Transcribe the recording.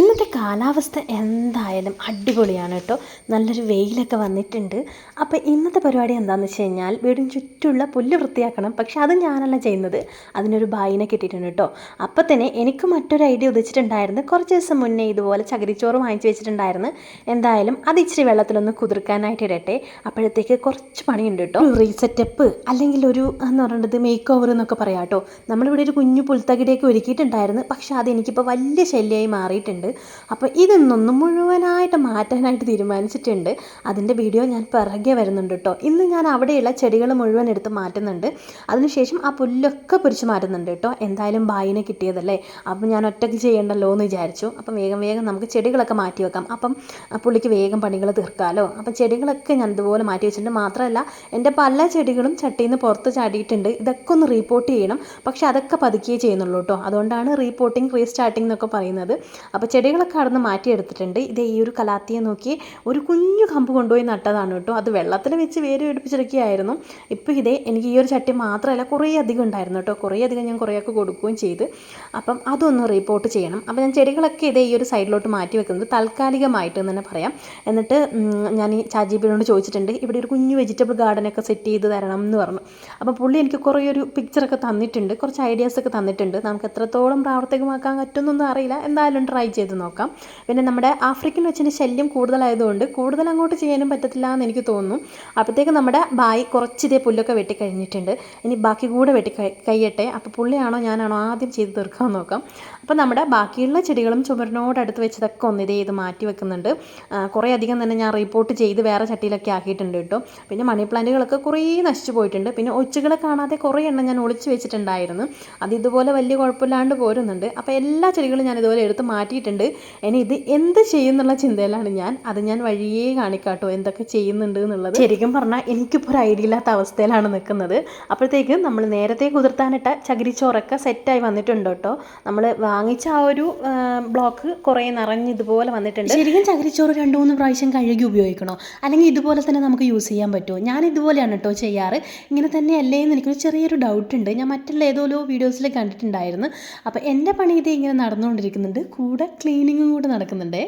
ഇന്നത്തെ കാലാവസ്ഥ എന്തായാലും അടിപൊളിയാണ് കേട്ടോ. നല്ലൊരു വെയിലൊക്കെ വന്നിട്ടുണ്ട്. അപ്പോൾ ഇന്നത്തെ പരിപാടി എന്താണെന്ന് വെച്ച് കഴിഞ്ഞാൽ വീടിന് ചുറ്റുമുള്ള പുല്ല് വൃത്തിയാക്കണം. പക്ഷെ അത് ഞാനല്ല ചെയ്യുന്നത്, അതിനൊരു ബായിനെ കിട്ടിയിട്ടുണ്ട് കേട്ടോ. അപ്പോൾ തന്നെ എനിക്ക് മറ്റൊരു ഐഡിയ ഉദിച്ചിട്ടുണ്ടായിരുന്നു. കുറച്ച് ദിവസം മുന്നേ ഇതുപോലെ ചകിരിച്ചോറ് വാങ്ങിച്ച് വെച്ചിട്ടുണ്ടായിരുന്നു. എന്തായാലും അത് ഇച്ചിരി വെള്ളത്തിലൊന്ന് കുതിർക്കാനായിട്ട് ഇടട്ടെ. അപ്പോഴത്തേക്ക് കുറച്ച് പണിയുണ്ട് കേട്ടോ. ഒരു റീസെറ്റപ്പ് അല്ലെങ്കിൽ ഒരു എന്ന് പറയുന്നത് മേക്ക് ഓവർ എന്നൊക്കെ പറയാം കേട്ടോ. നമ്മളിവിടെ ഒരു കുഞ്ഞു പുൽത്തകിടിയൊക്കെ ഒരുക്കിയിട്ടുണ്ടായിരുന്നു. പക്ഷെ അതെനിക്കിപ്പോൾ വലിയ ശല്യമായി മാറിയിട്ടുണ്ട്. അപ്പോൾ ഇതൊന്നും മുഴുവനായിട്ട് മാറ്റാനായിട്ട് തീരുമാനിച്ചിട്ടുണ്ട്. അതിൻ്റെ വീഡിയോ ഞാൻ പിറകെ വരുന്നുണ്ട് കേട്ടോ. ഇന്ന് ഞാൻ അവിടെയുള്ള ചെടികൾ മുഴുവൻ എടുത്ത് മാറ്റുന്നുണ്ട്. അതിനുശേഷം ആ പുല്ലൊക്കെ പൊരിച്ച് മാറ്റുന്നുണ്ട് കേട്ടോ. എന്തായാലും ബായിനെ കിട്ടിയതല്ലേ, അപ്പം ഞാൻ ഒറ്റയ്ക്ക് ചെയ്യണ്ടല്ലോ എന്ന് വിചാരിച്ചു. അപ്പം വേഗം നമുക്ക് ചെടികളൊക്കെ മാറ്റി വെക്കാം. അപ്പം പുള്ളിക്ക് വേഗം പണികൾ തീർക്കാമല്ലോ. അപ്പം ചെടികളൊക്കെ ഞാൻ ഇതുപോലെ മാറ്റി വെച്ചിട്ടുണ്ട്. മാത്രമല്ല എൻ്റെ പല ചെടികളും ചട്ടിയിൽ നിന്ന് പുറത്ത് ചാടിയിട്ടുണ്ട്. ഇതൊക്കെ ഒന്ന് റീപോർട്ട് ചെയ്യണം. പക്ഷെ അതൊക്കെ പതുക്കിയേ ചെയ്യുന്നുള്ളൂ കേട്ടോ. അതുകൊണ്ടാണ് റീപോർട്ടിങ് റീസ്റ്റാർട്ടിങ് എന്നൊക്കെ പറയുന്നത്. അപ്പോൾ ചെടികളൊക്കെ അവിടെ നിന്ന് മാറ്റിയെടുത്തിട്ടുണ്ട്. ഇത് ഈ ഒരു കലാത്തിയെ നോക്കി ഒരു കുഞ്ഞു കമ്പ് കൊണ്ടുപോയി നട്ടതാണ് കേട്ടോ. അത് വെള്ളത്തിൽ വെച്ച് വേര് പിടിപ്പിച്ചെടുക്കുകയായിരുന്നു. ഇപ്പോൾ ഇതേ എനിക്ക് ഈ ഒരു ചട്ടി മാത്രമല്ല കുറേ അധികം ഉണ്ടായിരുന്നു കേട്ടോ. കുറേ അധികം ഞാൻ കുറേയൊക്കെ കൊടുക്കുകയും ചെയ്ത്. അപ്പം അതൊന്ന് റിപ്പോർട്ട് ചെയ്യണം. അപ്പോൾ ഞാൻ ചെടികളൊക്കെ ഇതേ ഈ ഒരു സൈഡിലോട്ട് മാറ്റി വെക്കുന്നത് താൽക്കാലികമായിട്ട് എന്ന് തന്നെ പറയാം. എന്നിട്ട് ഞാൻ ഈ ചാജിബിനോട് ചോദിച്ചിട്ടുണ്ട് ഇവിടെ ഒരു കുഞ്ഞു വെജിറ്റബിൾ ഗാർഡനൊക്കെ സെറ്റ് ചെയ്ത് തരണം എന്ന് പറഞ്ഞു. അപ്പോൾ പുള്ളി എനിക്ക് കുറേ ഒരു പിക്ചറൊക്കെ തന്നിട്ടുണ്ട്, കുറച്ച് ഐഡിയാസൊക്കെ തന്നിട്ടുണ്ട്. നമുക്ക് എത്രത്തോളം പ്രാവർത്തികമാക്കാൻ പറ്റുമെന്നൊന്നും അറിയില്ല. എന്തായാലും ട്രൈ ചെയ്ത് നോക്കാം. പിന്നെ നമ്മുടെ ആഫ്രിക്കൻ വെച്ചിൻ്റെ ശല്യം കൂടുതലായതുകൊണ്ട് കൂടുതൽ അങ്ങോട്ട് ചെയ്യാനും പറ്റത്തില്ല എന്ന് എനിക്ക് തോന്നുന്നു. അപ്പോഴത്തേക്ക് നമ്മുടെ ബായി കുറച്ചിതേ പുല്ലൊക്കെ വെട്ടിക്കഴിഞ്ഞിട്ടുണ്ട്. ഇനി ബാക്കി കൂടെ കഴിയട്ടെ. അപ്പോൾ പുള്ളിയാണോ ഞാനാണോ ആദ്യം ചെയ്ത് തീർക്കാൻ നോക്കാം. അപ്പോൾ നമ്മുടെ ബാക്കിയുള്ള ചെടികളും ചുമരിനോടടുത്ത് വെച്ചതൊക്കെ ഒന്നിതേ ഇത് മാറ്റി വെക്കുന്നുണ്ട്. കുറേ അധികം തന്നെ ഞാൻ റിപ്പോർട്ട് ചെയ്ത് വേറെ ചട്ടിയിലൊക്കെ ആക്കിയിട്ടുണ്ട് കേട്ടോ. പിന്നെ മണി പ്ലാന്റുകളൊക്കെ കുറേ നശിച്ചു പോയിട്ടുണ്ട്. പിന്നെ ഒച്ചുകളെ കാണാതെ കുറേ എണ്ണം ഞാൻ ഒളിച്ച് വെച്ചിട്ടുണ്ടായിരുന്നു. അത് ഇതുപോലെ വലിയ കുഴപ്പമില്ലാണ്ട് പോരുന്നുണ്ട്. അപ്പോൾ എല്ലാ ചെടികളും ഞാൻ ഇതുപോലെ എടുത്ത് മാറ്റിയിട്ടുണ്ട്. ഇനി ഇത് എന്ത് ചെയ്യുന്നുള്ള ചിന്തയിലാണ് ഞാൻ. അത് ഞാൻ വഴിയേ കാണിക്കാട്ടോ എന്തൊക്കെ ചെയ്യുന്നുണ്ട് എന്നുള്ളത്. ശരിക്കും പറഞ്ഞാൽ എനിക്കിപ്പോൾ ഒരു ഐഡിയ ഇല്ലാത്ത അവസ്ഥയിലാണ് നിൽക്കുന്നത്. അപ്പോഴത്തേക്ക് നമ്മൾ നേരത്തെ കുതിർത്താനിട്ട ചകിരിച്ചോറൊക്കെ സെറ്റായി വന്നിട്ടുണ്ട് കേട്ടോ. നമ്മൾ വാങ്ങിച്ച ആ ഒരു ബ്ലോക്ക് കുറേ നിറഞ്ഞ് ഇതുപോലെ വന്നിട്ടുണ്ട്. ശരിക്കും ചകിരിച്ചോറ് 2-3 പ്രാവശ്യം കഴുകി ഉപയോഗിക്കണോ, അല്ലെങ്കിൽ ഇതുപോലെ തന്നെ നമുക്ക് യൂസ് ചെയ്യാൻ പറ്റുമോ? ഞാൻ ഇതുപോലെയാണ് കേട്ടോ ചെയ്യാറ്. ഇങ്ങനെ തന്നെ അല്ലേ എന്ന് എനിക്കൊരു ചെറിയൊരു ഡൗട്ട് ഉണ്ട്. ഞാൻ മറ്റുള്ള ഏതോ വീഡിയോസിൽ കണ്ടിട്ടുണ്ടായിരുന്നു. അപ്പോൾ എൻ്റെ പണി ഇത് ഇങ്ങനെ നടന്നുകൊണ്ടിരിക്കുന്നുണ്ട്, കൂടെ ക്ലീനിങ്ങും കൂടെ നടക്കുന്നുണ്ടേ.